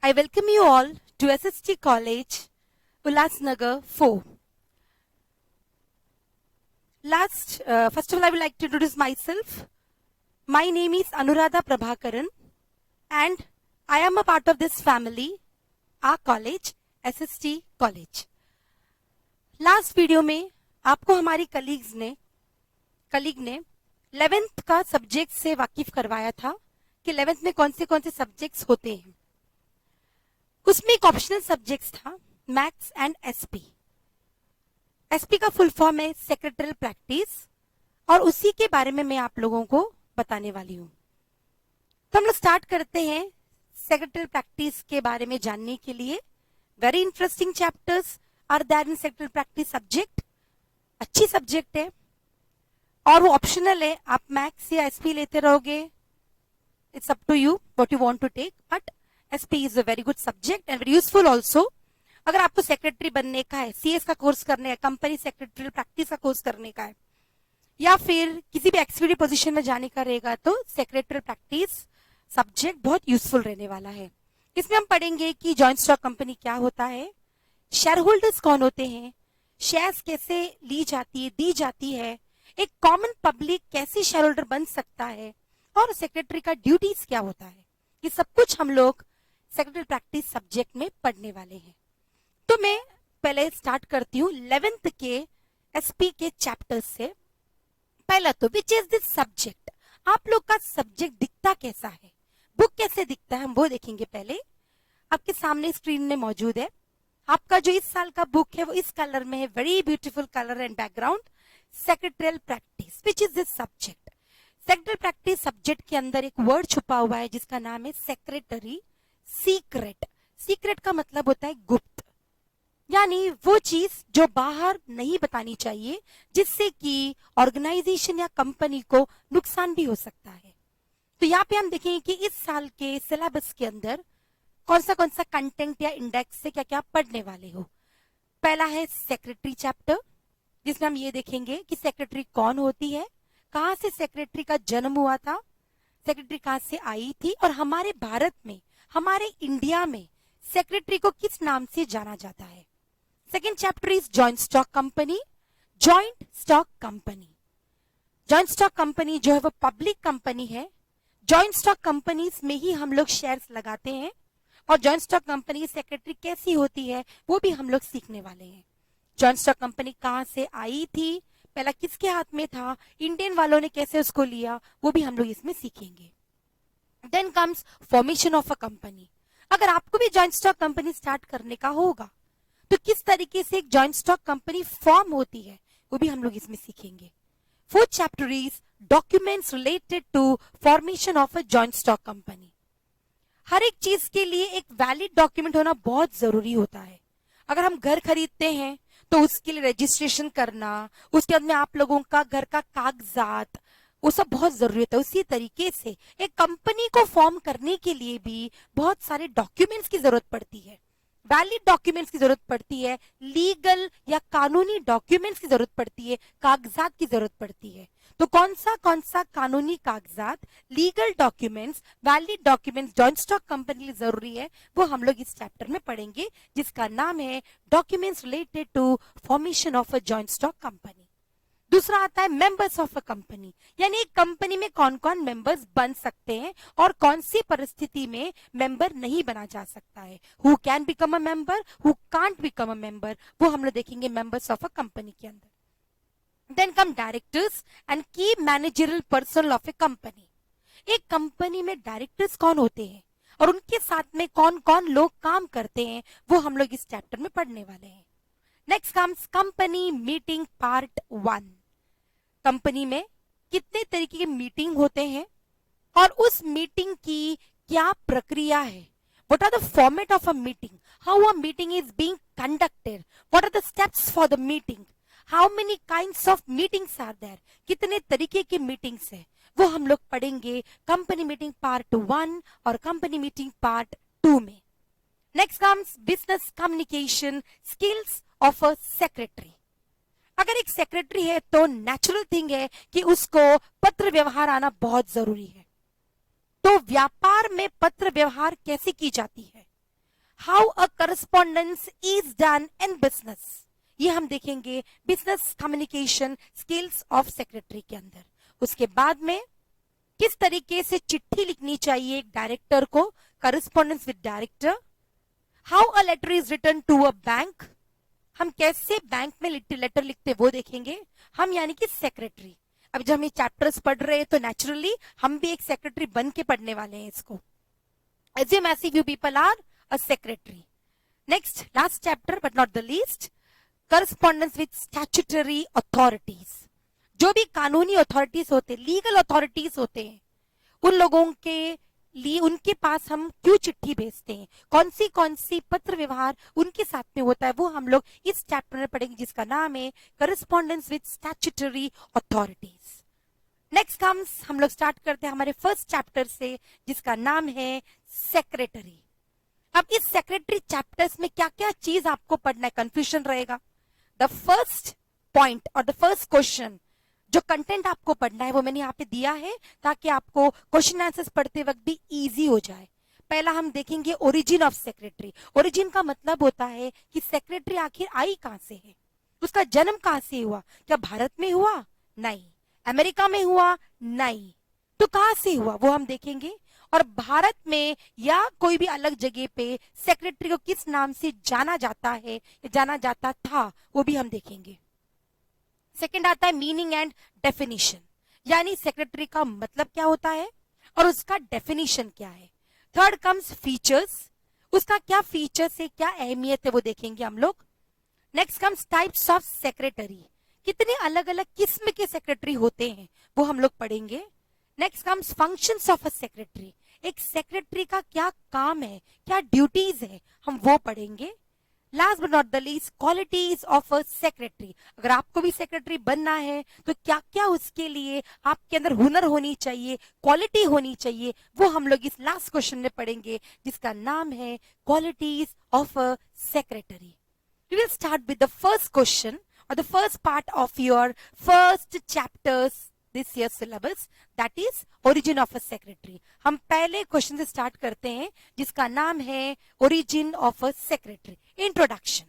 I welcome you all to SST College, Ulhasnagar 4. First of all, I would like to introduce myself. My name is Anuradha Prabhakaran and I am a part of this family, our college, SST College. Last video में आपको हमारी colleague ने 11th का subject से वाकिफ करवाया था कि 11th में कौन से सब्जेक्ट्स होते हैं. उसमें एक ऑप्शनल सब्जेक्ट्स था मैथ्स एंड एसपी. एसपी का फुल फॉर्म है सेक्रेटरियल प्रैक्टिस और उसी के बारे में मैं आप लोगों को बताने वाली हूं. तो हम लोग स्टार्ट करते हैं सेक्रेटरियल प्रैक्टिस के बारे में जानने के लिए. Very interesting chapters are there in secretarial practice subject. अच्छी सब्जेक्ट है और वो ऑप्शनल है. आप मैथ्स या एसपी लेते रहोगे, it's up to you what you want to take, but SP is a very good subject and very useful also. अगर आपको सेक्रेटरी बनने का है, सीएस का कोर्स करने का, कंपनी सेक्रेटरी प्रैक्टिस का कोर्स करने का है, या फिर किसी भी एक्सपीडी पोजीशन में जाने का रहेगा, तो सेक्रेटरी प्रैक्टिस सब्जेक्ट बहुत यूजफुल रहने वाला है. इसमें हम पढ़ेंगे कि जॉइंट स्टॉक कंपनी क्या होता है, शेयर होल्डर्स कौन होते हैं, शेयर्स कैसे ली जाती है, दी जाती है, एक कॉमन पब्लिक कैसे शेयर होल्डर बन सकता है, और सेक्रेटरी का ड्यूटीज क्या होता है. ये सब कुछ हम लोग सेक्रेटरी प्रैक्टिस सब्जेक्ट में पढ़ने वाले हैं. तो मैं पहले स्टार्ट करती हूँ 11th के एसपी के चैप्टर से. पहला तो विच इज दिस सब्जेक्ट. आप लोग का सब्जेक्ट दिखता कैसा है, बुक कैसे दिखता है, हम वो देखेंगे. पहले आपके सामने स्क्रीन में मौजूद है. आपका जो इस साल का बुक है वो इस कलर में है, very beautiful colour and background. Secretarial practice which is this subject. Secretarial practice subject के अंदर एक वर्ड छुपा हुआ है जिसका नाम है सेक्रेटरी. सीक्रेट. सीक्रेट का मतलब होता है गुप्त, यानी वो चीज जो बाहर नहीं बतानी चाहिए, जिससे कि ऑर्गेनाइजेशन या कंपनी को नुकसान भी हो सकता है. तो यहाँ पे हम देखेंगे कि इस साल के सिलेबस के अंदर कौन सा कंटेंट या इंडेक्स से क्या क्या पढ़ने वाले हो. पहला है सेक्रेटरी चैप्टर, जिसमें हम ये देखेंगे कि सेक्रेटरी कौन होती है, कहाँ से सेक्रेटरी का जन्म हुआ था, सेक्रेटरी कहाँ से आई थी, और हमारे भारत में, हमारे इंडिया में सेक्रेटरी को किस नाम से जाना जाता है. Second chapter is joint stock company. Joint stock company, joint stock company जो है वो पब्लिक कंपनी है. जॉइंट स्टॉक कंपनीज में ही हम लोग शेयर्स लगाते हैं, और जॉइंट स्टॉक कंपनी की सेक्रेटरी कैसी होती है वो भी हम लोग सीखने वाले हैं. जॉइंट स्टॉक कंपनी कहाँ से आई थी, पहला किसके हाथ में था, इंडियन वालों ने कैसे उसको लिया, वो भी हम लोग इसमें सीखेंगे. Then comes formation of a company. अगर आपको भी जॉइंट स्टॉक कंपनी स्टार्ट करने का होगा तो किस तरीके से एक जॉइंट स्टॉक कंपनी फॉर्म होती है वो भी हम लोग इसमें सीखेंगे. Fourth chapter is documents related to formation of a joint stock company. हर एक चीज के लिए एक वैलिड डॉक्यूमेंट होना बहुत जरूरी होता है. अगर हम घर खरीदते हैं तो उसके लिए रजिस्ट्रेशन करना, उसके बाद में आप लोगों का घर का कागजात, वो सब बहुत जरूरी होता है. उसी तरीके से एक कंपनी को फॉर्म करने के लिए भी बहुत सारे डॉक्यूमेंट्स की जरूरत पड़ती है, वैलिड डॉक्यूमेंट्स की जरूरत पड़ती है, लीगल या कानूनी डॉक्यूमेंट्स की जरूरत पड़ती है, कागजात की जरूरत पड़ती है. तो कौन सा कानूनी कागजात, legal documents, valid documents joint stock company के लिए जरूरी है, वो हम लोग इस चैप्टर में पढ़ेंगे, जिसका नाम है documents related to formation of a joint stock company. दूसरा आता है मेंबर्स ऑफ अ कंपनी, यानी एक कंपनी में कौन कौन मेंबर्स बन सकते हैं और कौन सी परिस्थिति में मेंबर नहीं बना जा सकता है. Who can become a member, who can't become a member, वो हम लोग देखेंगे मेंबर्स ऑफ अ कंपनी के अंदर. देन कम डायरेक्टर्स एंड की managerial person of A company. एक कंपनी में डायरेक्टर्स कौन होते हैं और उनके साथ में कौन कौन लोग काम करते हैं, वो हम लोग इस चैप्टर में पढ़ने वाले हैं. Next comes company meeting part 1. Company में कितने तरीके के मीटिंग होते हैं और उस मीटिंग की क्या प्रक्रिया है. What are the format of a meeting, how a meeting is being conducted, what are the steps for the meeting, how many kinds of meetings are there, कितने तरीके की मीटिंग्स है, वो हम लोग पढ़ेंगे कंपनी मीटिंग पार्ट 1 और company meeting part 2 में. Next comes business communication skills of a secretary. अगर एक सेक्रेटरी है तो नेचुरल थिंग है कि उसको पत्र व्यवहार आना बहुत जरूरी है. तो व्यापार में पत्र व्यवहार कैसे की जाती है, how a correspondence is done in business, ये हम देखेंगे business communication skills of secretary के अंदर। उसके बाद में किस तरीके से चिट्ठी लिखनी चाहिए एक डायरेक्टर को, correspondence with director. How a letter is written to a bank, हम कैसे बैंक में लेटर लिखते वो देखेंगे हम, यानी कि सेक्रेटरी। अब जब हम ये चैप्टर्स पढ़ रहे हैं तो नेचुरली हम भी एक सेक्रेटरी बन के पढ़ने वाले हैं इसको। Assume as if you people are a secretary. Next, last chapter but not the least, correspondence with statutory authorities. जो भी कानूनी अथॉरिटीज होते, लीगल अथॉरिटीज होते हैं, उन लोगों के लिए उनके पास हम क्यों चिट्ठी भेजते हैं, कौन सी पत्र व्यवहार उनके साथ में होता है, वो हम लोग इस चैप्टर में पढ़ेंगे जिसका नाम है correspondence with statutory authorities. Next comes, हम लोग स्टार्ट करते हैं हमारे फर्स्ट चैप्टर से जिसका नाम है सेक्रेटरी। अब इस सेक्रेटरी चैप्टर्स में क्या क्या चीज आपको पढ़ना है, कंफ्यूजन रहेगा। द फर्स्ट पॉइंट और द फर्स्ट क्वेश्चन, जो कंटेंट आपको पढ़ना है वो मैंने यहाँ पे दिया है ताकि आपको क्वेश्चन आंसर्स पढ़ते वक्त भी इजी हो जाए। पहला हम देखेंगे ओरिजिन ऑफ सेक्रेटरी। ओरिजिन का मतलब होता है कि सेक्रेटरी आखिर आई कहां से है, उसका जन्म कहां से हुआ, क्या भारत में हुआ, नहीं, अमेरिका में हुआ, नहीं, तो कहां से हुआ वो हम देखेंगे। और भारत में या कोई भी अलग जगह पे सेक्रेटरी को किस नाम से जाना जाता है या जाना जाता था वो भी हम देखेंगे। सेकंड आता है मीनिंग एंड डेफिनेशन, यानी सेक्रेटरी का मतलब क्या होता है और उसका डेफिनेशन क्या है। थर्ड कम्स फीचर्स, उसका क्या फीचर्स है, क्या अहमियत है वो देखेंगे हम लोग। Next comes types of secretary, कितने अलग अलग किस्म के सेक्रेटरी होते हैं वो हम लोग पढ़ेंगे। Next comes functions of a secretary, एक सेक्रेटरी का क्या काम है, क्या ड्यूटीज है, हम वो पढ़ेंगे। Last but not the least, qualities of a secretary, अगर आपको भी सेक्रेटरी बनना है तो क्या क्या उसके लिए आपके अंदर हुनर होनी चाहिए, क्वालिटी होनी चाहिए, वो हम लोग इस लास्ट क्वेश्चन में पढ़ेंगे जिसका नाम है qualities of a secretary. We will start with the first question or the first part of your first chapters this year's syllabus, that is origin of a secretary. हम पहले क्वेश्चन से start करते हैं जिसका नाम है origin of a secretary. Introduction.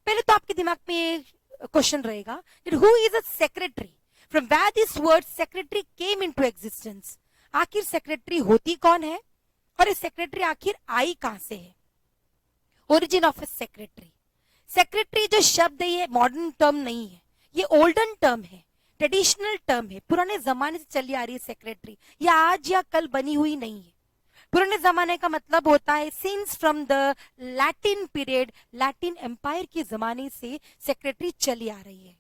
पहले तो आपके दिमाग में ये क्वेश्चन रहेगा that who is a secretary? From where this word secretary came into existence? आखिर सेक्रेटरी होती कौन है और ये सेक्रेटरी आखिर आई कहां से है। Origin of a secretary. Secretary जो शब्द है ये मॉडर्न टर्म नहीं है, ये ओल्डन टर्म है, ट्रेडिशनल टर्म है, पुराने जमाने से चली आ रही है सेक्रेटरी, ये आज या कल बनी हुई नहीं है। पुराने जमाने का मतलब होता है since from the Latin period, Latin empire के जमाने से सेक्रेटरी चली आ रही है।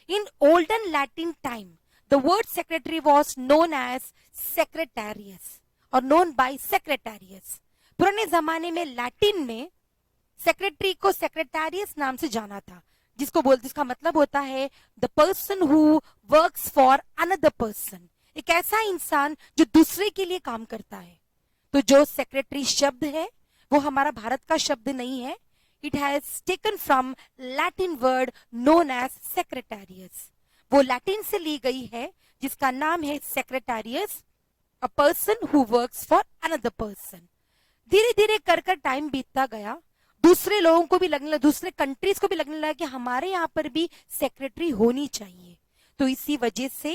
In olden Latin time the word secretary was known as secretarius और नोन बाय सेक्रेटेरियस। पुराने जमाने में लैटिन में सेक्रेटरी को सेक्रेटेरियस नाम से जाना था, जिसका मतलब होता है the person who works for another person, एक ऐसा इंसान जो दूसरे के लिए काम करता है। तो जो सेक्रेटरी शब्द है वो हमारा भारत का शब्द नहीं है, it has taken from Latin word known as secretarius, वो लैटिन से ली गई है जिसका नाम है secretarius, a person who works for another person. धीरे धीरे कर टाइम बीतता गया, दूसरे लोगों को भी लगने लगा, दूसरे कंट्रीज को भी लगने लगा कि हमारे यहाँ पर भी सेक्रेटरी होनी चाहिए। तो इसी वजह से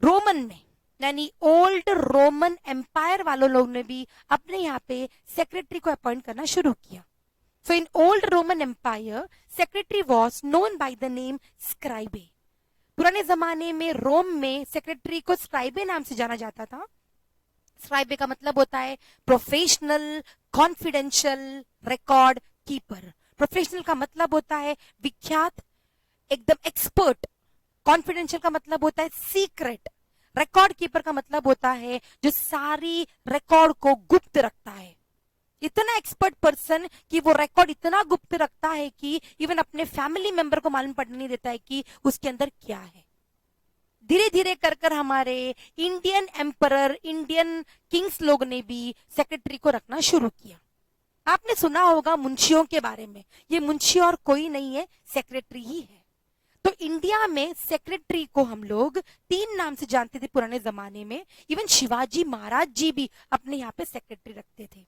रोमन में यानी ओल्ड रोमन एम्पायर वालों लोगों ने भी अपने यहाँ पे सेक्रेटरी को अपॉइंट करना शुरू किया। So in old Roman empire secretary was known by the name scribae. पुराने जमाने में रोम में सेक्रेटरी को स्क्राइबे नाम से जाना जाता था। स्क्राइबे का मतलब होता है professional, confidential, record keeper. Professional का मतलब होता है विख्यात, एकदम एक्सपर्ट। कॉन्फिडेंशियल का मतलब होता है सीक्रेट। रिकॉर्ड कीपर का मतलब होता है जो सारी रिकॉर्ड को गुप्त रखता है। इतना एक्सपर्ट पर्सन कि वो रिकॉर्ड इतना गुप्त रखता है कि इवन अपने फैमिली मेंबर को मालूम पड़ने नहीं देता है कि उसके अंदर क्या है। धीरे धीरे कर हमारे इंडियन एम्परर, इंडियन किंग्स लोग ने भी सेक्रेटरी को रखना शुरू किया। आपने सुना होगा मुंशियों के बारे में, ये मुंशी और कोई नहीं है, सेक्रेटरी ही है। तो इंडिया में सेक्रेटरी को हम लोग 3 नाम से जानते थे पुराने जमाने में। इवन शिवाजी महाराज जी भी अपने यहाँ पे सेक्रेटरी रखते थे।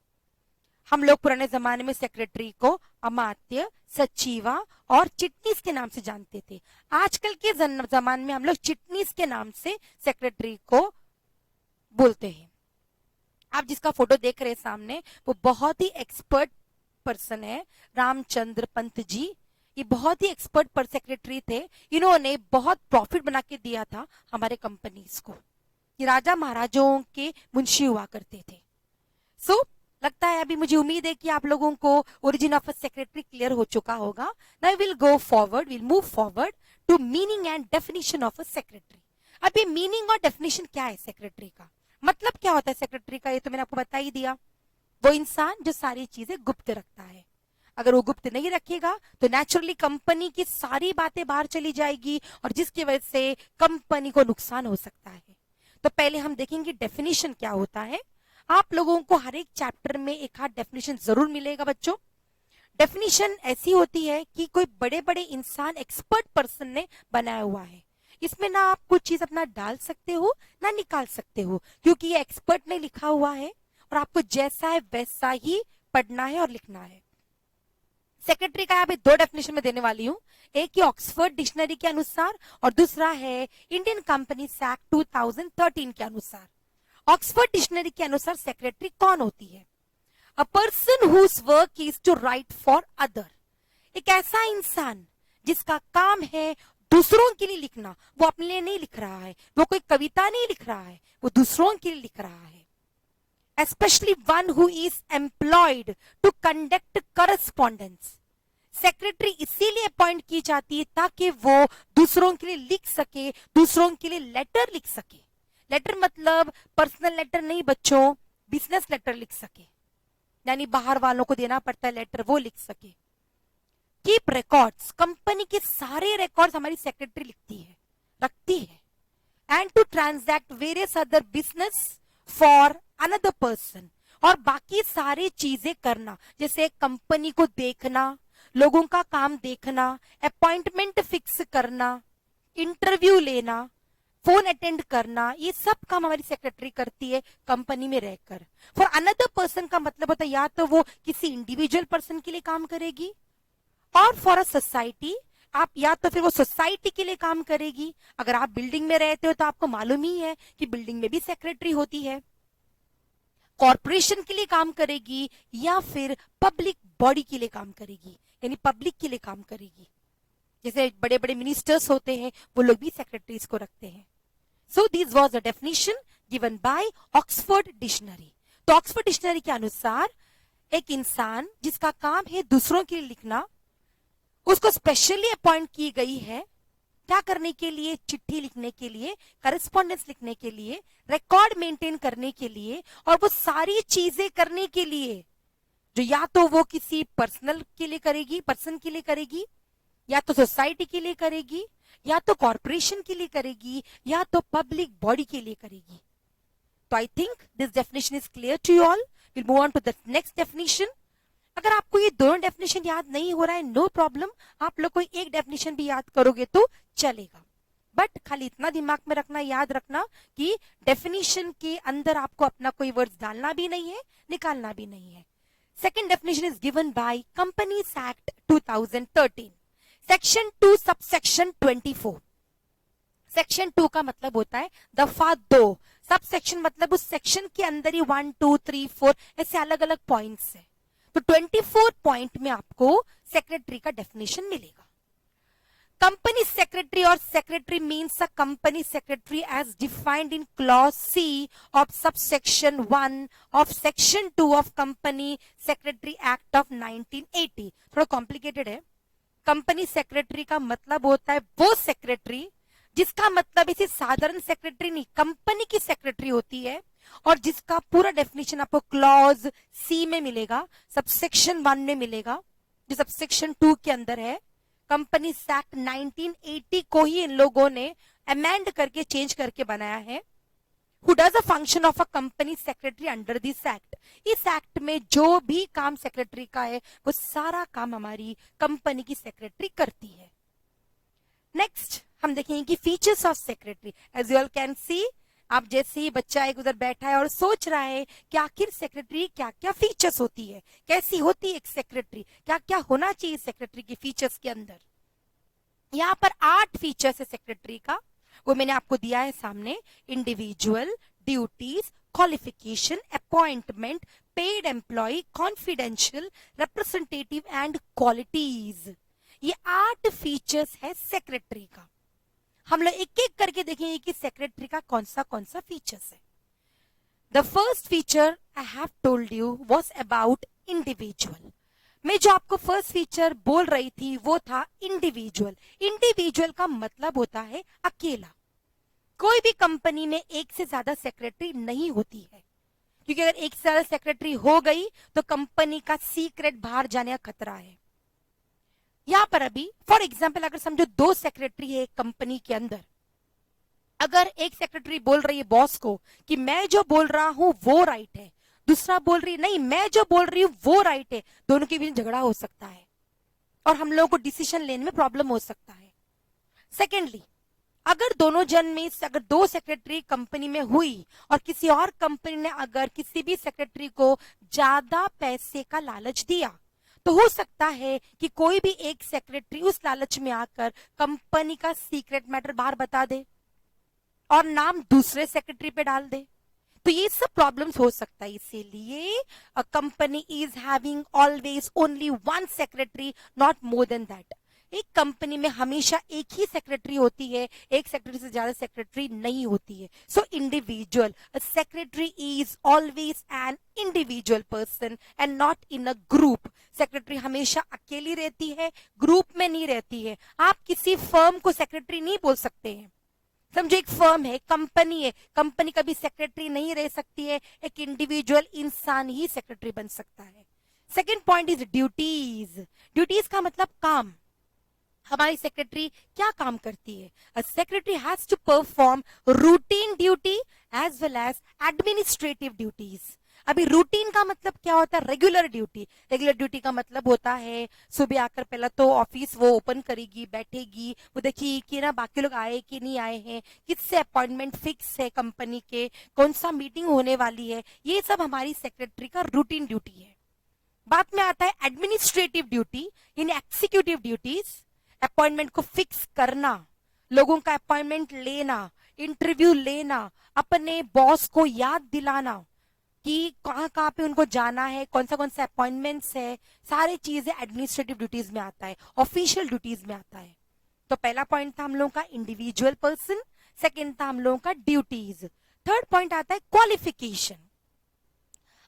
हम लोग पुराने जमाने में सेक्रेटरी को अमात्य, सचिवा और चिटनीस के नाम से जानते थे। आजकल के जमाने में हम लोग चिटनीस के नाम से सेक्रेटरी को बोलते हैं। आप जिसका फोटो देख रहे हैं सामने, वो बहुत ही एक्सपर्ट पर्सन है, रामचंद्र पंत जी। ये बहुत ही एक्सपर्ट पर सेक्रेटरी थे। इन्होंने बहुत प्रॉफिट बना के दिया था हमारे कंपनीज को। ये राजा महाराजाओं के मुंशी हुआ करते थे। सो लगता है, अभी मुझे उम्मीद है कि आप लोगों को origin of a secretary clear हो चुका होगा। Now will go forward, will move forward to meaning and definition of a secretary. अब ये मीनिंग और डेफिनेशन क्या है सेक्रेटरी का, मतलब क्या होता है सेक्रेटरी का, ये तो मैंने आपको बता ही दिया। वो इंसान जो सारी चीजें गुप्त रखता है। अगर वो गुप्त नहीं रखेगा तो नेचुरली कंपनी की सारी बातें बाहर चली जाएगी और जिसकी वजह से कंपनी को नुकसान हो सकता है। तो पहले हम देखेंगे डेफिनेशन क्या होता है। आप लोगों को हर एक चैप्टर में एक आध डेफिनेशन जरूर मिलेगा बच्चों। डेफिनेशन ऐसी होती है कि कोई बड़े बड़े इंसान, एक्सपर्ट पर्सन ने बनाया हुआ है। इसमें ना आप कुछ चीज अपना डाल सकते हो ना निकाल सकते हो, क्योंकि ये एक्सपर्ट ने लिखा हुआ है और आपको जैसा है वैसा ही पढ़ना है और लिखना है। सेक्रेटरी का यहाँ पे दो डेफिनेशन में देने वाली हूँ। एक ही ऑक्सफोर्ड डिक्शनरी के अनुसार और दूसरा है इंडियन कंपनीज एक्ट 2013 के अनुसार। ऑक्सफोर्ड डिक्शनरी के अनुसार सेक्रेटरी कौन होती है? A person whose work is to write for other. एक ऐसा इंसान जिसका काम है दूसरों के लिए लिखना। वो अपने लिए नहीं लिख रहा है, वो कोई कविता नहीं लिख रहा है, वो दूसरों के लिए लिख रहा है। Especially one who is employed to conduct correspondence. Secretary इसीलिए अपॉइंट की जाती है ताकि वो दूसरों के लिए लिख सके, दूसरों के लिए लेटर लिख सके। लेटर मतलब पर्सनल लेटर नहीं बच्चों, बिजनेस लेटर लिख सके, यानी बाहर वालों को देना पड़ता है लेटर, वो लिख सके। कीप रिकॉर्ड्स, कंपनी के सारे रिकॉर्ड्स हमारी सेक्रेटरी लिखती है, रखती है। And to transact various other business for another person, और बाकी सारी चीजें करना, जैसे कंपनी को देखना, लोगों का काम देखना, अपॉइंटमेंट फिक्स करना, इंटरव्यू लेना, फोन अटेंड करना, ये सब काम हमारी सेक्रेटरी करती है कंपनी में रहकर। फॉर अनदर पर्सन का मतलब होता है या तो वो किसी इंडिविजुअल पर्सन के लिए काम करेगी, और फॉर अ सोसाइटी आप या तो फिर वो सोसाइटी के लिए काम करेगी। अगर आप बिल्डिंग में रहते हो तो आपको मालूम ही है कि बिल्डिंग में भी सेक्रेटरी होती है। कॉर्पोरेशन के लिए काम करेगी या फिर पब्लिक बॉडी के लिए काम करेगी, यानी पब्लिक के लिए काम करेगी। जैसे बड़े बड़े मिनिस्टर्स होते हैं, वो लोग भी सेक्रेटरीज को रखते हैं। So this was a definition given by Oxford dictionary. तो ऑक्सफोर्ड डिक्शनरी के अनुसार एक इंसान जिसका काम है दूसरों के लिए लिखना, उसको स्पेशली अपॉइंट की गई है क्या करने के लिए? चिट्ठी लिखने के लिए, करस्पॉन्डेंस लिखने के लिए, रिकॉर्ड मेंटेन करने के लिए, और वो सारी चीजें करने के लिए जो या तो वो किसी पर्सन के लिए करेगी, या तो सोसाइटी के लिए करेगी, या तो कॉर्पोरेशन के लिए करेगी, या तो पब्लिक बॉडी के लिए करेगी। तो I think this definition is clear to you all. Will move on to the next definition. अगर आपको ये दोनों डेफिनेशन याद नहीं हो रहा है, नो प्रॉब्लम, आप लोग कोई एक डेफिनेशन भी याद करोगे तो चलेगा। बट खाली इतना दिमाग में रखना, याद रखना कि डेफिनेशन के अंदर आपको अपना कोई वर्ड्स डालना भी नहीं है, निकालना भी नहीं है। Second definition is given by companies act 2013, section 2 subsection 24। Section 2 का मतलब होता है दफा 2, सब सेक्शन मतलब उस सेक्शन के अंदर ही 1 2 3 4 ऐसे अलग अलग पॉइंट्स है। तो 24 पॉइंट में आपको सेक्रेटरी का डेफिनेशन मिलेगा। कंपनी सेक्रेटरी और secretary means a company secretary as defined in clause C of subsection 1 of section 2 of company secretary act of 1980। थोड़ा कॉम्प्लिकेटेड है। कंपनी सेक्रेटरी का मतलब होता है वो सेक्रेटरी जिसका मतलब इसे साधारण सेक्रेटरी नहीं, कंपनी की सेक्रेटरी होती है, और जिसका पूरा डेफिनेशन आपको क्लॉज सी में मिलेगा, सबसेक्शन 1 में मिलेगा, जो सबसेक्शन 2 के अंदर है। कंपनी एक्ट 1980 को ही इन लोगों ने अमेंड करके चेंज करके बनाया है। Who does a function of a company secretary under this act. इस एक्ट में जो भी काम सेक्रेटरी का है वो सारा काम हमारी कंपनी की सेक्रेटरी करती है। नेक्स्ट हम देखेंगे कि features of secretary. As you all can see, आप जैसे ही बच्चा एक उधर बैठा है और सोच रहा है कि आखिर सेक्रेटरी क्या क्या फीचर्स होती है, कैसी होती है एक सेक्रेटरी, क्या क्या होना चाहिए सेक्रेटरी के फीचर्स के अंदर। यहाँ पर 8 फीचर्स है सेक्रेटरी का, वो मैंने आपको दिया है सामने। Individual, duties, qualification, appointment, paid employ, confidential, representative and qualities. ये 8 फीचर्स है सेक्रेटरी का। हम लोग एक एक करके देखेंगे कि सेक्रेटरी का कौन सा फीचर्स है। The first feature I have told you was about individual. मैं जो आपको फर्स्ट फीचर बोल रही थी वो था इंडिविजुअल। इंडिविजुअल का मतलब होता है अकेला। कोई भी कंपनी में एक से ज्यादा सेक्रेटरी नहीं होती है, क्योंकि अगर एक से ज्यादा सेक्रेटरी हो गई तो कंपनी का सीक्रेट बाहर जाने का खतरा है। यहां पर अभी फॉर एग्जाम्पल अगर समझो 2 सेक्रेटरी है एक कंपनी के अंदर, अगर एक सेक्रेटरी बोल रही है बॉस को कि मैं जो बोल रहा हूं वो राइट है, दूसरा बोल रही है नहीं मैं जो बोल रही हूं वो राइट है, दोनों के बीच झगड़ा हो सकता है और हम लोगों को डिसीजन लेने में प्रॉब्लम हो सकता है। सेकेंडली, अगर दोनों जन में अगर 2 सेक्रेटरी कंपनी में हुई और किसी और कंपनी ने अगर किसी भी सेक्रेटरी को ज्यादा पैसे का लालच दिया, तो हो सकता है कि कोई भी एक सेक्रेटरी उस लालच में आकर कंपनी का सीक्रेट मैटर बाहर बता दे और नाम दूसरे सेक्रेटरी पे डाल दे। तो ये सब प्रॉब्लम्स हो सकता है। इसीलिए a company is having always only 1 secretary, not more than that. एक कंपनी में हमेशा एक ही सेक्रेटरी होती है, एक सेक्रेटरी से ज्यादा सेक्रेटरी नहीं होती है। So individual, a secretary is always an individual person and not in a group. Secretary हमेशा अकेली रहती है, ग्रुप में नहीं रहती है। आप किसी फर्म को सेक्रेटरी नहीं बोल सकते हैं। समझो एक फर्म है, कंपनी है, कंपनी कभी सेक्रेटरी नहीं रह सकती है, एक इंडिविजुअल इंसान ही सेक्रेटरी बन सकता है। Second point is duties. Duties का मतलब काम। हमारी सेक्रेटरी क्या काम करती है? A secretary has to perform routine duty as well as administrative duties. अभी रूटीन का मतलब क्या होता है? Regular duty. रेगुलर ड्यूटी का मतलब होता है सुबह आकर पहला तो ऑफिस वो ओपन करेगी, बैठेगी, वो देखिए कि ना बाकी लोग आए कि नहीं आए हैं, किससे अपॉइंटमेंट फिक्स है कंपनी के, कौन सा मीटिंग होने वाली है, ये सब हमारी सेक्रेटरी का रूटीन ड्यूटी है। बाद में आता है एडमिनिस्ट्रेटिव ड्यूटी, यानी एक्सिक्यूटिव ड्यूटीज। अपॉइंटमेंट को फिक्स करना, लोगों का अपॉइंटमेंट लेना, इंटरव्यू लेना, अपने बॉस को याद दिलाना कि कहाँ कहाँ पे उनको जाना है, कौन सा अपॉइंटमेंट्स है, सारी चीजें एडमिनिस्ट्रेटिव ड्यूटीज में आता है, ऑफिशियल ड्यूटीज में आता है। तो पहला पॉइंट था हम लोगों का इंडिविजुअल पर्सन, सेकेंड था हम लोगों का ड्यूटीज, थर्ड पॉइंट आता है क्वालिफिकेशन।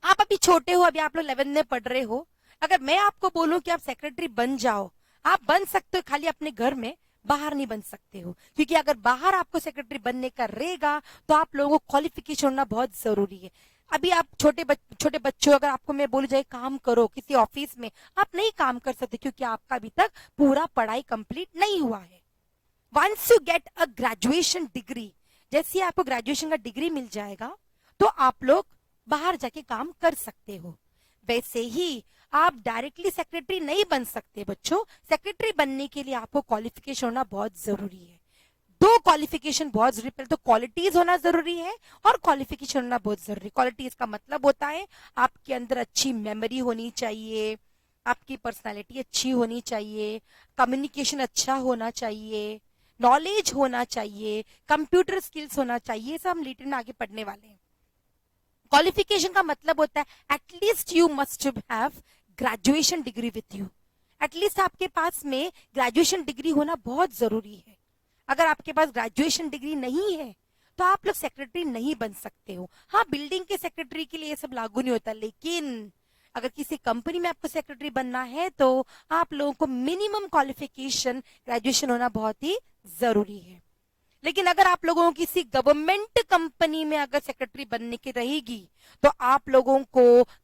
आप अभी छोटे हो, अभी आप लोग 11th में पढ़ रहे हो, अगर मैं आपको बोलूं कि आप सेक्रेटरी बन जाओ, आप बन सकते हो खाली अपने घर में, बाहर नहीं बन सकते हो, क्योंकि अगर बाहर आपको सेक्रेटरी बनने का रहेगा तो आप लोगों को क्वालिफिकेशन होना बहुत जरूरी है। अभी आप छोटे बच्चों, अगर आपको मैं बोल जाए काम करो किसी ऑफिस में, आप नहीं काम कर सकते क्योंकि आपका अभी तक पूरा पढ़ाई कंप्लीट नहीं हुआ है। Once you get a graduation degree, जैसे आपको ग्रेजुएशन का डिग्री मिल जाएगा तो आप लोग बाहर जाके काम कर सकते हो। वैसे ही आप डायरेक्टली सेक्रेटरी नहीं बन सकते बच्चों। सेक्रेटरी बनने के लिए आपको क्वालिफिकेशन होना बहुत जरूरी है। 2 क्वालिफिकेशन बहुत जरूरी, पहले तो क्वालिटीज होना जरूरी है और क्वालिफिकेशन होना बहुत जरूरी। क्वालिटीज का मतलब होता है आपके अंदर अच्छी मेमोरी होनी चाहिए, आपकी पर्सनालिटी अच्छी होनी चाहिए, कम्युनिकेशन अच्छा होना चाहिए, नॉलेज होना चाहिए, कंप्यूटर स्किल्स होना चाहिए। ये सब हम लेटर में आगे पढ़ने वाले हैं। क्वालिफिकेशन का मतलब होता है at least you must have graduation degree with you. At least आपके पास में ग्रेजुएशन डिग्री होना बहुत जरूरी है। अगर आपके पास ग्रेजुएशन डिग्री नहीं है तो आप लोग सेक्रेटरी नहीं बन सकते हो। हाँ, बिल्डिंग के सेक्रेटरी के लिए ये सब लागू नहीं होता, लेकिन अगर किसी कंपनी में आपको सेक्रेटरी बनना है तो आप लोगों को मिनिमम क्वालिफिकेशन ग्रेजुएशन होना बहुत ही जरूरी है। लेकिन अगर आप लोगों को किसी गवर्नमेंट कंपनी में अगर सेक्रेटरी बनने की रहेगी तो आप लोगों को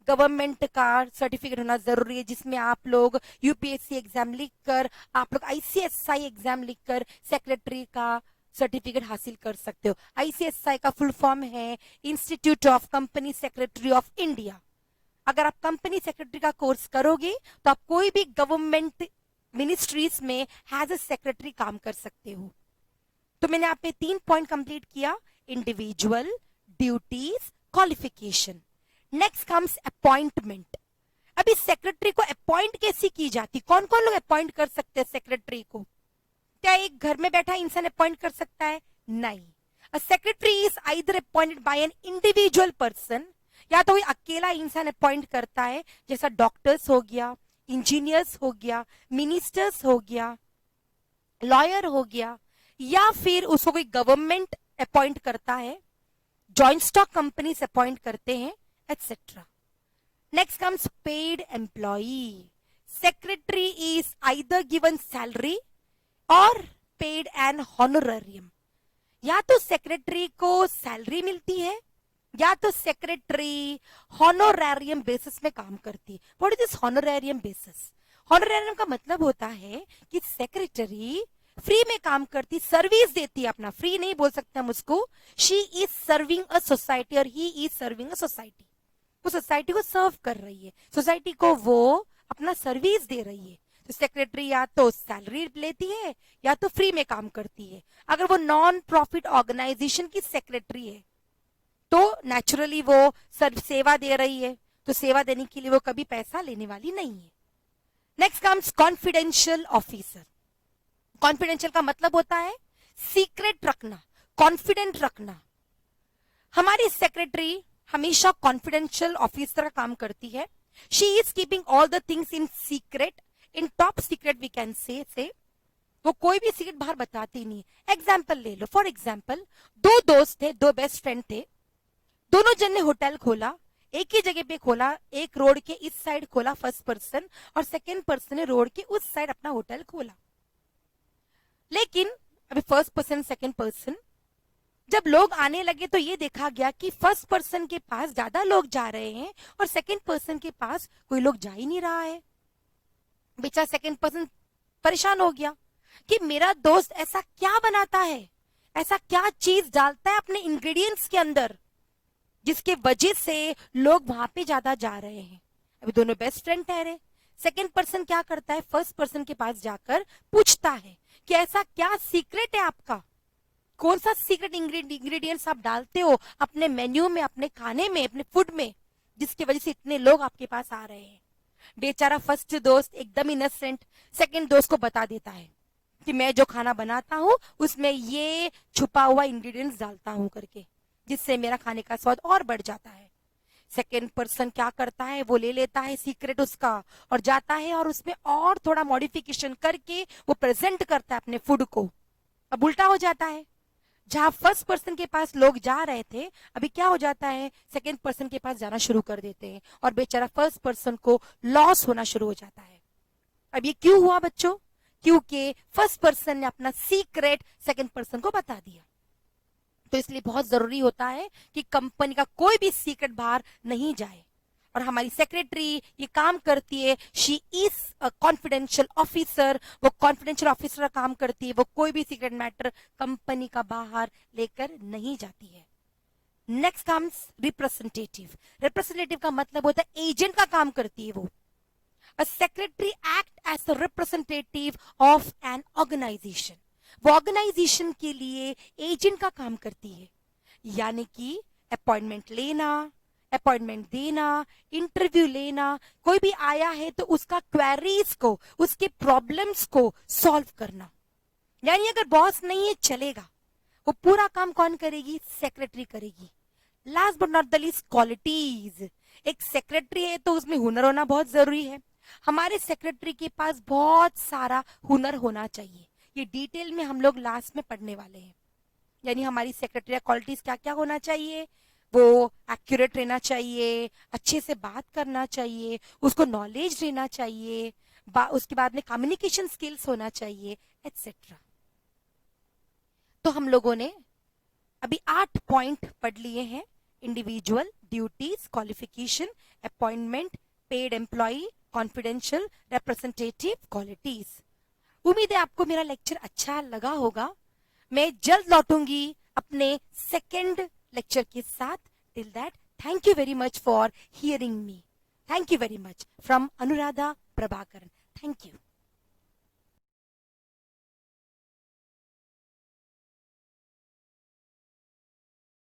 गवर्नमेंट का सर्टिफिकेट होना जरूरी है, जिसमें आप लोग यूपीएससी एग्जाम लिखकर, आप लोग आईसीएसआई एग्जाम लिखकर सेक्रेटरी का सर्टिफिकेट हासिल कर सकते हो। आईसीएसआई का फुल फॉर्म है institute of company secretary of India. अगर आप कंपनी सेक्रेटरी का कोर्स करोगे तो आप कोई भी गवर्नमेंट मिनिस्ट्रीज में एज ए सेक्रेटरी काम कर सकते हो। तो मैंने आप पे 3 पॉइंट कंप्लीट किया, individual, duties, qualification. Next comes appointment. अभी सेक्रेटरी को अपॉइंट कैसी की जाती, कौन कौन लोग अपॉइंट कर सकते हैं सेक्रेटरी को? क्या एक घर में बैठा इंसान अपॉइंट कर सकता है? नहीं. अ secretary is either appointed by an individual person, या तो कोई अकेला इंसान अपॉइंट करता है, जैसा डॉक्टर्स हो गया, इंजीनियर्स हो गया, मिनिस्टर्स हो गया, लॉयर हो गया, या फिर उसको कोई गवर्नमेंट अपॉइंट करता है, जॉइंट स्टॉक कंपनीज अपॉइंट करते हैं, etcetera. Next comes paid employee. Secretary is either given salary और पेड एन हॉनोरेरियम. या तो सेक्रेटरी को सैलरी मिलती है, या तो सेक्रेटरी हॉनोरेरियम बेसिस में काम करती है. What is this honorarium basis? Honorarium का मतलब होता है कि सेक्रेटरी फ्री में काम करती, सर्विस देती है अपना, फ्री नहीं बोल सकते हम उसको. She is serving a society और he is serving a society. वो सोसाइटी को सर्व कर रही है, सोसाइटी को वो अपना सर्विस दे रही है. तो सेक्रेटरी या तो सैलरी लेती है या तो फ्री में काम करती है. अगर वो नॉन प्रॉफिट ऑर्गेनाइजेशन की सेक्रेटरी है तो नेचुरली वो सेवा दे रही है, तो सेवा देने के लिए वो कभी पैसा लेने वाली नहीं है. Next comes confidential officer. Confidential का मतलब होता है सीक्रेट रखना, कॉन्फिडेंट रखना. हमारी सेक्रेटरी हमेशा कॉन्फिडेंशियल ऑफिसर का काम करती है. She is keeping all the things in secret, in top secret we can say. वो कोई भी सीक्रेट बाहर बताती नहीं. एग्जाम्पल ले लो. फॉर एग्जाम्पल, दो दोस्त थे, दो बेस्ट फ्रेंड थे, दोनों जन ने होटल खोला, एक ही जगह पे खोला, एक रोड के इस साइड खोला फर्स्ट पर्सन, और सेकेंड पर्सन ने रोड के उस साइड अपना होटल खोला. लेकिन अभी फर्स्ट पर्सन सेकेंड पर्सन जब लोग आने लगे तो ये देखा गया कि फर्स्ट पर्सन के पास ज्यादा लोग जा रहे हैं और सेकेंड पर्सन के पास कोई लोग जा ही नहीं रहा है. बेचारा सेकेंड पर्सन परेशान हो गया कि मेरा दोस्त ऐसा क्या बनाता है, ऐसा क्या चीज डालता है अपने इंग्रेडिएंट्स के अंदर जिसके वजह से लोग वहां पे ज्यादा जा रहे हैं. अभी दोनों बेस्ट फ्रेंड ठहरे. सेकेंड पर्सन क्या करता है, फर्स्ट पर्सन के पास जाकर पूछता है कि ऐसा क्या सीक्रेट है आपका, कौन सा सीक्रेट इंग्रेडिएंट्स आप डालते हो अपने मेन्यू में, अपने खाने में, अपने फूड में, जिसकी वजह से इतने लोग आपके पास आ रहे हैं. बेचारा फर्स्ट दोस्त एकदम इनोसेंट सेकंड दोस्त को बता देता है कि मैं जो खाना बनाता हूं उसमें ये छुपा हुआ इंग्रेडिएंट्स डालता हूं करके, जिससे मेरा खाने का स्वाद और बढ़ जाता है. सेकेंड पर्सन क्या करता है, वो ले लेता है सीक्रेट उसका और जाता है और उसमें और थोड़ा मॉडिफिकेशन करके वो प्रेजेंट करता है अपने फूड को. अब उल्टा हो जाता है, जहां फर्स्ट पर्सन के पास लोग जा रहे थे अभी क्या हो जाता है, सेकेंड पर्सन के पास जाना शुरू कर देते हैं और बेचारा फर्स्ट पर्सन को लॉस होना शुरू हो जाता है. अब ये क्यों हुआ बच्चों? क्योंकि फर्स्ट पर्सन ने अपना सीक्रेट सेकेंड पर्सन को बता दिया. तो इसलिए बहुत जरूरी होता है कि कंपनी का कोई भी सीक्रेट बाहर नहीं जाए. और हमारी सेक्रेटरी ये काम करती है, she is a confidential officer. वो कॉन्फिडेंशियल ऑफिसर का काम करती है, वो कोई भी सीक्रेट मैटर कंपनी का बाहर लेकर नहीं जाती है. Next comes representative. रिप्रेजेंटेटिव का मतलब होता है एजेंट का काम करती है वो. A secretary act as the representative of an organization. वो ऑर्गेनाइजेशन के लिए एजेंट का काम करती है, यानी कि अपॉइंटमेंट लेना, अपॉइंटमेंट देना, इंटरव्यू लेना. कोई भी आया है तो उसका क्वेरीज को, उसके प्रॉब्लम्स को सॉल्व करना. यानी अगर बॉस नहीं है चलेगा, वो पूरा काम कौन करेगी, सेक्रेटरी करेगी. Last but not the least qualities. एक सेक्रेटरी है तो उसमें हुनर होना बहुत जरूरी है. हमारे सेक्रेटरी के पास बहुत सारा हुनर होना चाहिए. ये डिटेल में हम लोग लास्ट में पढ़ने वाले हैं. यानी हमारी सेक्रेटरी क्वालिटीज क्या क्या होना चाहिए. वो एक्यूरेट रहना चाहिए, अच्छे से बात करना चाहिए, उसको नॉलेज रहना चाहिए, उसके बाद में कम्युनिकेशन स्किल्स होना चाहिए, एटसेट्रा. तो हम लोगों ने अभी 8 पॉइंट पढ़ लिए हैं. Individual, duties, qualification, appointment, paid employ, confidential, representative, qualities. उम्मीद है आपको मेरा लेक्चर अच्छा लगा होगा. मैं जल्द लौटूंगी अपने सेकेंड लेक्चर के साथ. Till that, thank you very much for hearing me. Thank you very much from Anuradha Prabhakaran. Thank you.